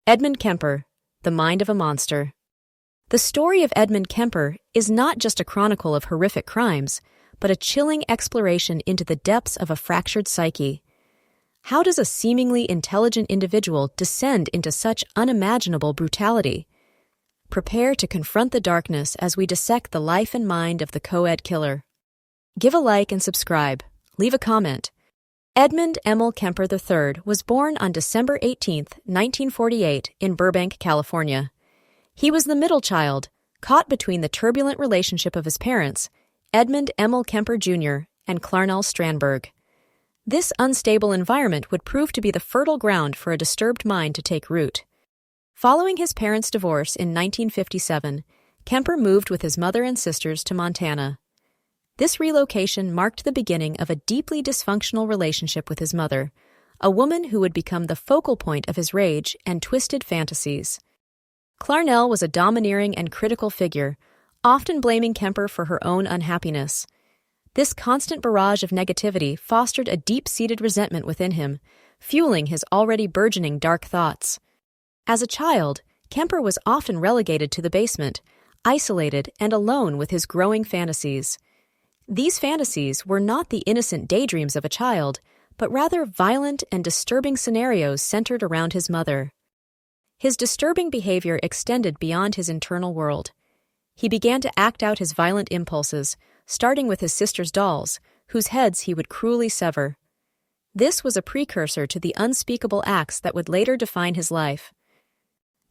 Edmund Kemper, The Mind of a Monster. The story of Edmund Kemper is not just a chronicle of horrific crimes, but a chilling exploration into the depths of a fractured psyche. How does a seemingly intelligent individual descend into such unimaginable brutality? Prepare to confront the darkness as we dissect the life and mind of the co-ed killer. Give a like and subscribe. Leave a comment. Edmund Emil Kemper III was born on December 18, 1948, in Burbank, California. He was the middle child, caught between the turbulent relationship of his parents, Edmund Emil Kemper Jr. and Clarnell Strandberg. This unstable environment would prove to be the fertile ground for a disturbed mind to take root. Following his parents' divorce in 1957, Kemper moved with his mother and sisters to Montana. This relocation marked the beginning of a deeply dysfunctional relationship with his mother, a woman who would become the focal point of his rage and twisted fantasies. Clarnell was a domineering and critical figure, often blaming Kemper for her own unhappiness. This constant barrage of negativity fostered a deep-seated resentment within him, fueling his already burgeoning dark thoughts. As a child, Kemper was often relegated to the basement, isolated and alone with his growing fantasies. These fantasies were not the innocent daydreams of a child, but rather violent and disturbing scenarios centered around his mother. His disturbing behavior extended beyond his internal world. He began to act out his violent impulses, starting with his sister's dolls, whose heads he would cruelly sever. This was a precursor to the unspeakable acts that would later define his life.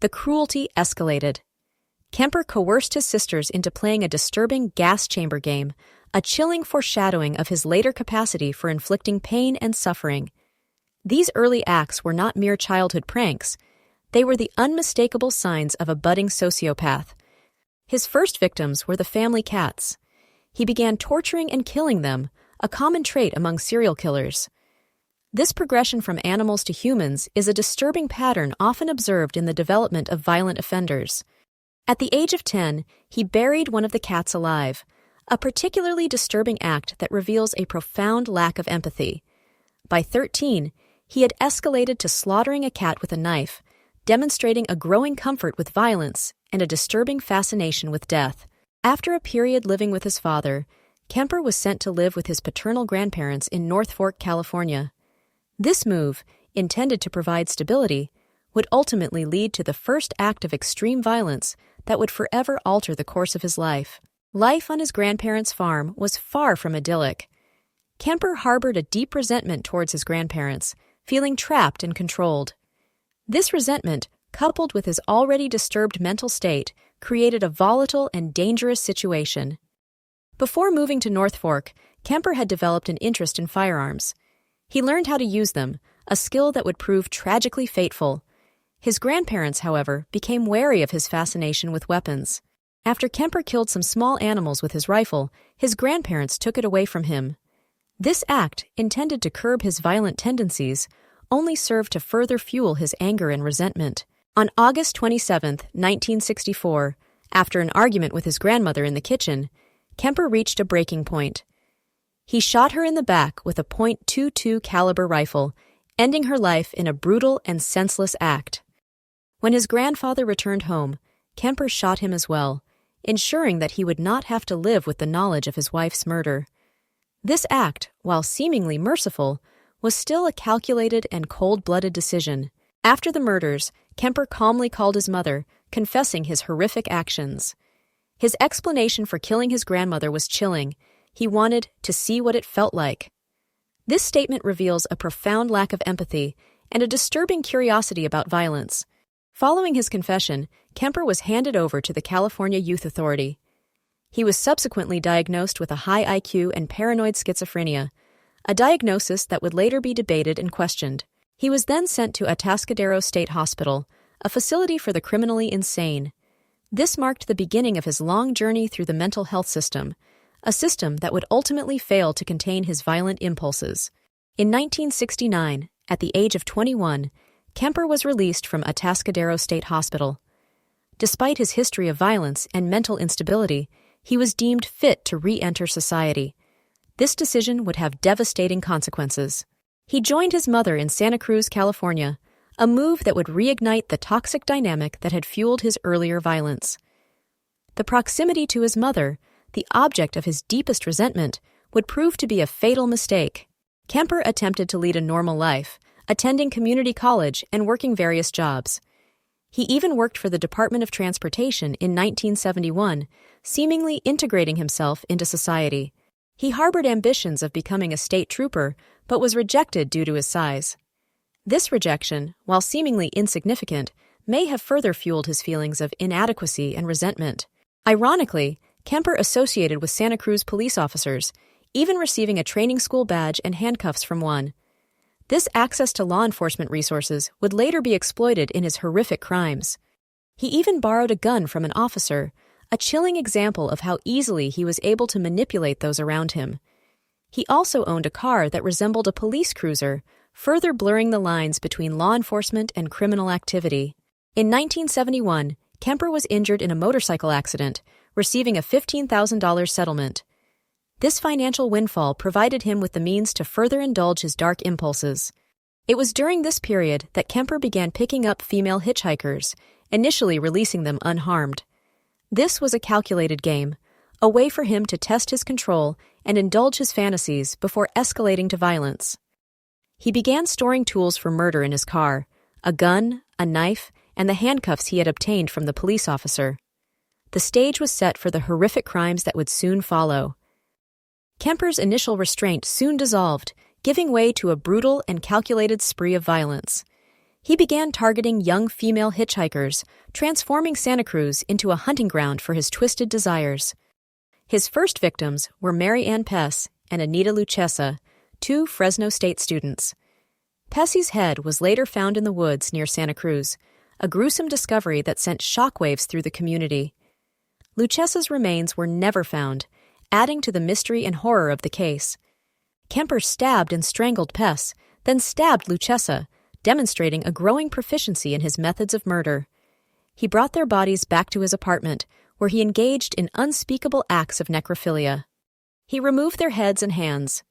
The cruelty escalated. Kemper coerced his sisters into playing a disturbing gas chamber game, a chilling foreshadowing of his later capacity for inflicting pain and suffering. These early acts were not mere childhood pranks. They were the unmistakable signs of a budding sociopath. His first victims were the family cats. He began torturing and killing them, a common trait among serial killers. This progression from animals to humans is a disturbing pattern often observed in the development of violent offenders. At the age of 10, he buried one of the cats alive, a particularly disturbing act that reveals a profound lack of empathy. By 13, he had escalated to slaughtering a cat with a knife, demonstrating a growing comfort with violence and a disturbing fascination with death. After a period living with his father, Kemper was sent to live with his paternal grandparents in North Fork, California. This move, intended to provide stability, would ultimately lead to the first act of extreme violence that would forever alter the course of his life. Life on his grandparents' farm was far from idyllic. Kemper harbored a deep resentment towards his grandparents, feeling trapped and controlled. This resentment, coupled with his already disturbed mental state, created a volatile and dangerous situation. Before moving to North Fork, Kemper had developed an interest in firearms. He learned how to use them, a skill that would prove tragically fateful. His grandparents, however, became wary of his fascination with weapons. After Kemper killed some small animals with his rifle, his grandparents took it away from him. This act, intended to curb his violent tendencies, only served to further fuel his anger and resentment. On August 27, 1964, after an argument with his grandmother in the kitchen, Kemper reached a breaking point. He shot her in the back with a .22 caliber rifle, ending her life in a brutal and senseless act. When his grandfather returned home, Kemper shot him as well, ensuring that he would not have to live with the knowledge of his wife's murder. This act, while seemingly merciful, was still a calculated and cold-blooded decision. After the murders, Kemper calmly called his mother, confessing his horrific actions. His explanation for killing his grandmother was chilling. He wanted to see what it felt like. This statement reveals a profound lack of empathy and a disturbing curiosity about violence. Following his confession, Kemper was handed over to the California Youth Authority. He was subsequently diagnosed with a high IQ and paranoid schizophrenia, a diagnosis that would later be debated and questioned. He was then sent to Atascadero State Hospital, a facility for the criminally insane. This marked the beginning of his long journey through the mental health system, a system that would ultimately fail to contain his violent impulses. In 1969, at the age of 21, Kemper was released from Atascadero State Hospital. Despite his history of violence and mental instability, he was deemed fit to re-enter society. This decision would have devastating consequences. He joined his mother in Santa Cruz, California, a move that would reignite the toxic dynamic that had fueled his earlier violence. The proximity to his mother, the object of his deepest resentment, would prove to be a fatal mistake. Kemper attempted to lead a normal life, attending community college and working various jobs. He even worked for the Department of Transportation in 1971, seemingly integrating himself into society. He harbored ambitions of becoming a state trooper, but was rejected due to his size. This rejection, while seemingly insignificant, may have further fueled his feelings of inadequacy and resentment. Ironically, Kemper associated with Santa Cruz police officers, even receiving a training school badge and handcuffs from one. This access to law enforcement resources would later be exploited in his horrific crimes. He even borrowed a gun from an officer, a chilling example of how easily he was able to manipulate those around him. He also owned a car that resembled a police cruiser, further blurring the lines between law enforcement and criminal activity. In 1971, Kemper was injured in a motorcycle accident, receiving a $15,000 settlement. This financial windfall provided him with the means to further indulge his dark impulses. It was during this period that Kemper began picking up female hitchhikers, initially releasing them unharmed. This was a calculated game, a way for him to test his control and indulge his fantasies before escalating to violence. He began storing tools for murder in his car, a gun, a knife, and the handcuffs he had obtained from the police officer. The stage was set for the horrific crimes that would soon follow. Kemper's initial restraint soon dissolved, giving way to a brutal and calculated spree of violence. He began targeting young female hitchhikers, transforming Santa Cruz into a hunting ground for his twisted desires. His first victims were Mary Ann Pess and Anita Lucchesa, two Fresno State students. Pessy's head was later found in the woods near Santa Cruz, a gruesome discovery that sent shockwaves through the community. Lucchesa's remains were never found, adding to the mystery and horror of the case. Kemper stabbed and strangled Pess, then stabbed Lucchesa, demonstrating a growing proficiency in his methods of murder. He brought their bodies back to his apartment, where he engaged in unspeakable acts of necrophilia. He removed their heads and hands,